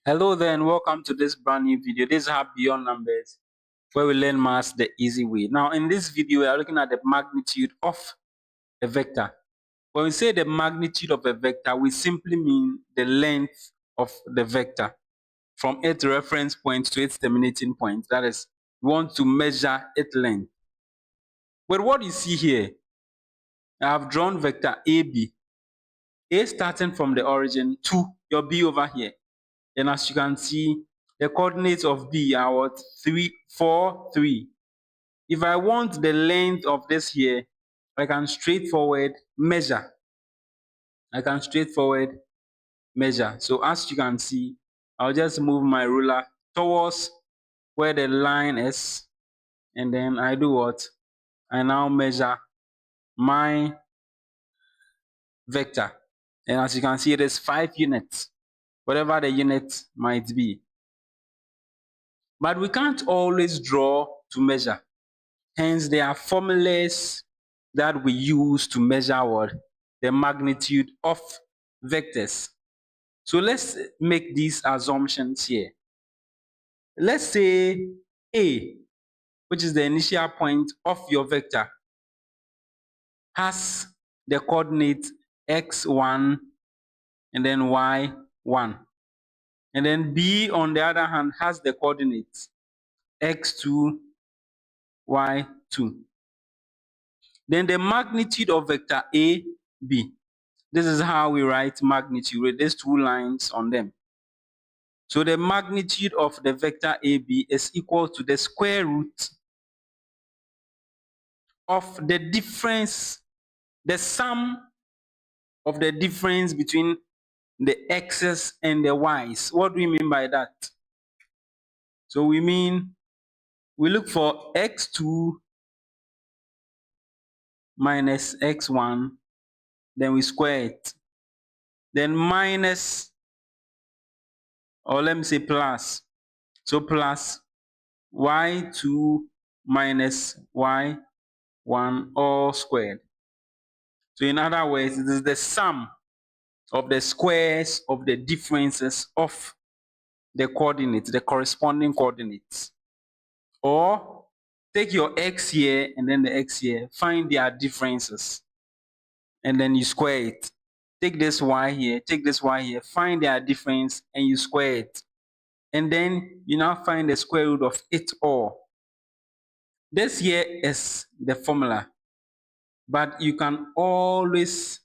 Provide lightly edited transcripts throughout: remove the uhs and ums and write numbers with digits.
Hello there and welcome to this brand new video. This is Hub Beyond Numbers, where we learn maths the easy way. Now in this video we are looking at the magnitude of a vector. When we say the magnitude of a vector, we simply mean the length of the vector from its reference point to its terminating point. That is, we want to measure its length. But what you see here, I have drawn vector AB. A starting from the origin to your B over here. Then as you can see, the coordinates of B are what? 3, 4, 3. If I want the length of this here, I can straightforward measure. So as you can see, I'll just move my ruler towards where the line is, and then I do what? I now measure my vector. And as you can see, it is 5 units, whatever the unit might be. But we can't always draw to measure. Hence, there are formulas that we use to measure what? The magnitude of vectors. So let's make these assumptions here. Let's say A, which is the initial point of your vector, has the coordinate x1 and then y1. And then B, on the other hand, has the coordinates x2, y2. Then the magnitude of vector A, B. This is how we write magnitude with these two lines on them. So the magnitude of the vector AB is equal to the square root of the difference, the sum of the difference between the x's and the y's. What do we mean by that? So we look for x2 minus x1, then we square it. Then minus, or let me say plus. So plus y2 minus y1 all squared. So in other words, it is the sum of the squares of the differences of the coordinates, the corresponding coordinates. Or take your x here and then the x here, find their differences, and then you square it. Take this y here, take this y here, find their difference, and you square it. And then you now find the square root of it all. This here is the formula, but you can always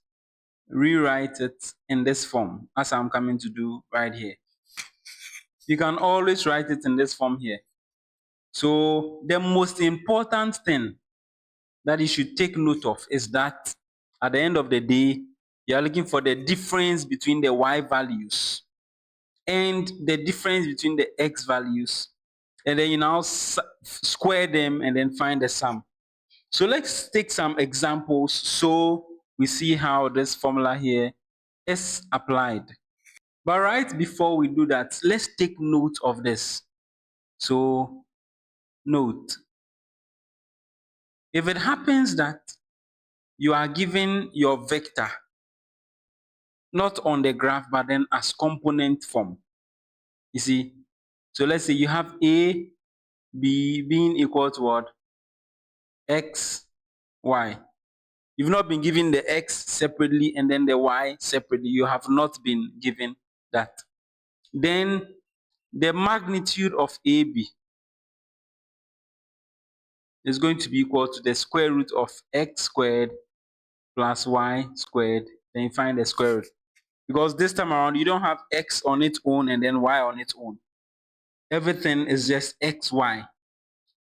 rewrite it in this form, as I'm coming to do right here. You can always write it in this form here. So the most important thing that you should take note of is that at the end of the day, you are looking for the difference between the y values and the difference between the x values, and then you now square them and then find the sum. So let's take some examples so we see how this formula here is applied. But right before we do that, let's take note of this. So note, if it happens that you are given your vector not on the graph but then as component form, you see, so let's say you have A, B being equal to what? X, Y. You've not been given the X separately and then the Y separately. You have not been given that. Then the magnitude of AB is going to be equal to the square root of x squared plus y squared. Then you find the square root. Because this time around, you don't have x on its own and then y on its own. Everything is just xy.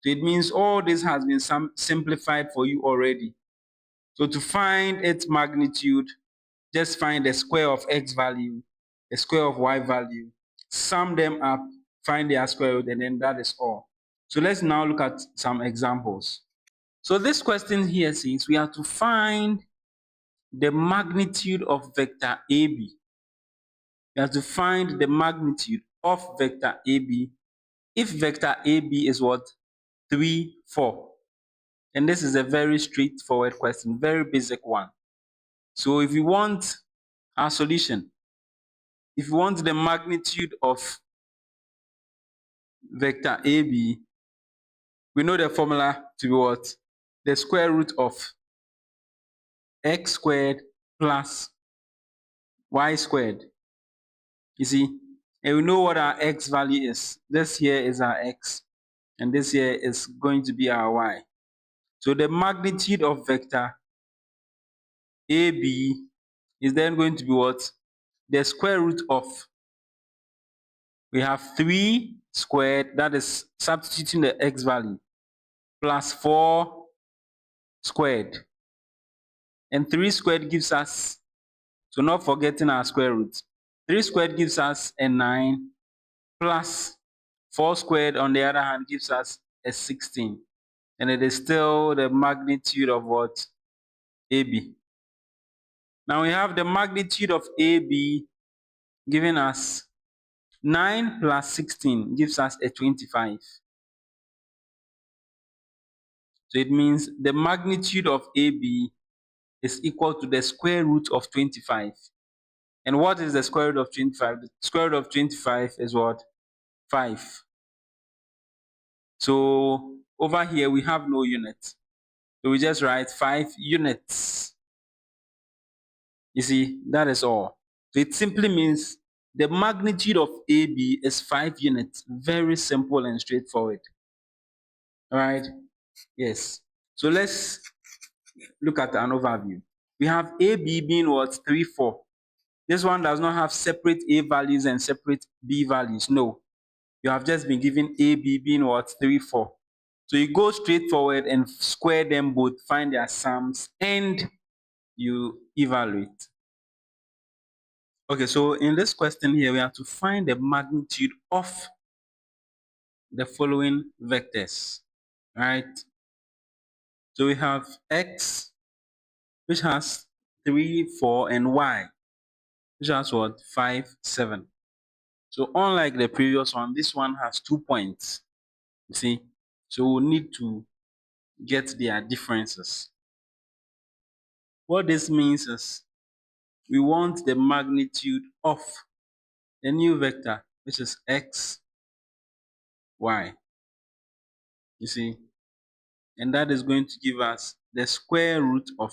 So it means all this has been simplified for you already. So to find its magnitude, just find the square of x value, the square of y value, sum them up, find their square root, and then that is all. So let's now look at some examples. So this question here says we have to find the magnitude of vector AB. We have to find the magnitude of vector AB if vector AB is what? 3, 4. And this is a very straightforward question, very basic one. So if you want our solution, if you want the magnitude of vector AB, we know the formula to be what? The square root of x squared plus y squared. You see, and we know what our x value is. This here is our x, and this here is going to be our y. So the magnitude of vector AB is then going to be what? The square root of, we have 3 squared, that is substituting the x value, plus 4 squared. And 3 squared gives us, so not forgetting our square root, 3 squared gives us a 9, plus 4 squared on the other hand gives us a 16. And it is still the magnitude of what? AB. Now we have the magnitude of AB giving us 9 plus 16 gives us a 25. So it means the magnitude of AB is equal to the square root of 25. And what is the square root of 25? The square root of 25 is what? 5. So over here we have no unit. So we just write 5 units. You see, that is all. So it simply means the magnitude of AB is 5 units. Very simple and straightforward. All right? Yes. So let's look at an overview. We have AB being what? 3, 4. This one does not have separate A values and separate B values. No. You have just been given AB being what? 3, 4. So you go straight forward and square them both, find their sums, and you evaluate. Okay, so in this question here, we have to find the magnitude of the following vectors, right? So we have x, which has 3, 4, and y, which has what? 5, 7. So unlike the previous one, this one has 2 points, you see? So we need to get their differences. What this means is we want the magnitude of the new vector, which is x, y, you see? And that is going to give us the square root of,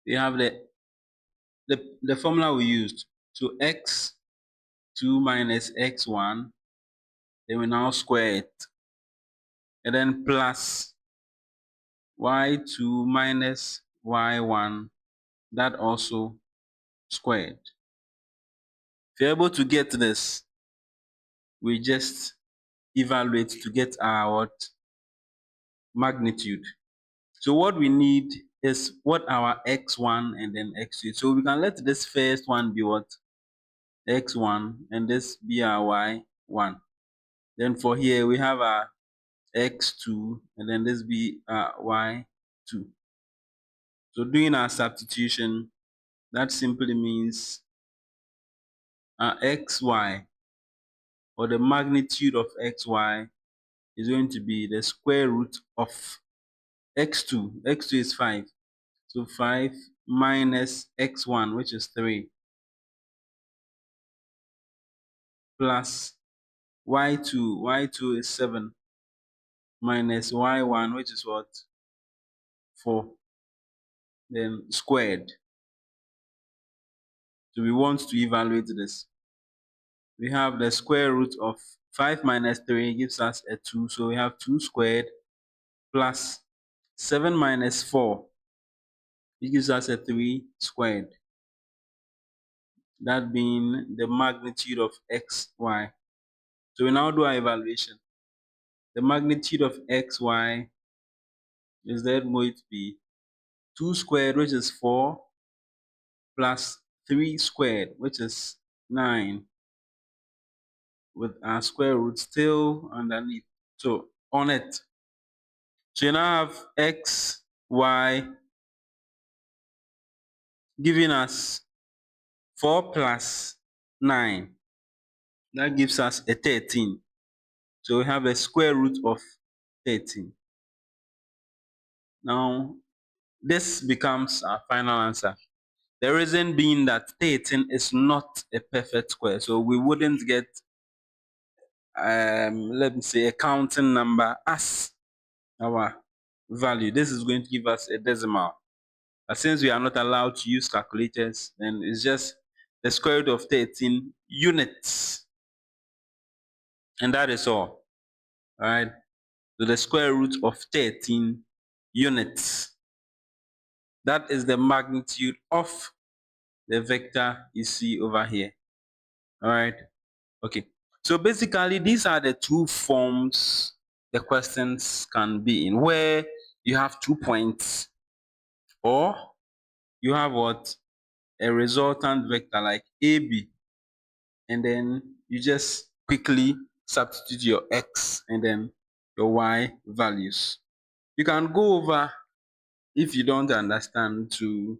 we have the formula we used. So x2 minus x1, then we now square it, and then plus y2 minus y1, that also squared. If you're able to get this, we just evaluate to get our what? Magnitude. So what we need is what our x1 and then x2. So we can let this first one be what? X1, and this be our y1. Then for here we have our x2, and then this be our y2. So doing our substitution, that simply means our xy, or the magnitude of xy, is going to be the square root of x2. x2 is 5. So 5 minus x1, which is 3, plus y2. y2 is 7 minus y1, which is what? 4. Then squared. So we want to evaluate this. We have the square root of 5 minus 3 gives us a 2. So we have 2 squared plus 7 minus 4. It gives us a 3 squared. That being the magnitude of xy. So we now do our evaluation. The magnitude of xy is then going to be 2 squared, which is 4, plus 3 squared, which is 9, with our square root still underneath. So on it. So you now have x, y giving us 4 plus 9. That gives us a 13. So we have a square root of 13. Now, this becomes our final answer. The reason being that 13 is not a perfect square, so we wouldn't get let me say a counting number as our value. This is going to give us a decimal. But since we are not allowed to use calculators, then it's just the square root of 13 units. And that is all. All right. So the square root of 13 units. That is the magnitude of the vector you see over here. All right. Okay. So basically, these are the two forms the questions can be in, where you have 2 points, or you have what? A resultant vector like AB, and then you just quickly substitute your x and then your y values. You can go over, if you don't understand, to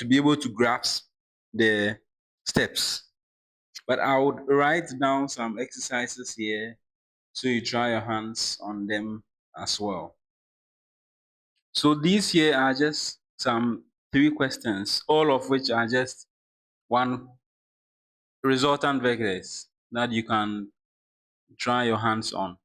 be able to grasp the steps. But I would write down some exercises here so you try your hands on them as well. So these here are just some 3 questions, all of which are just one resultant vectors that you can try your hands on.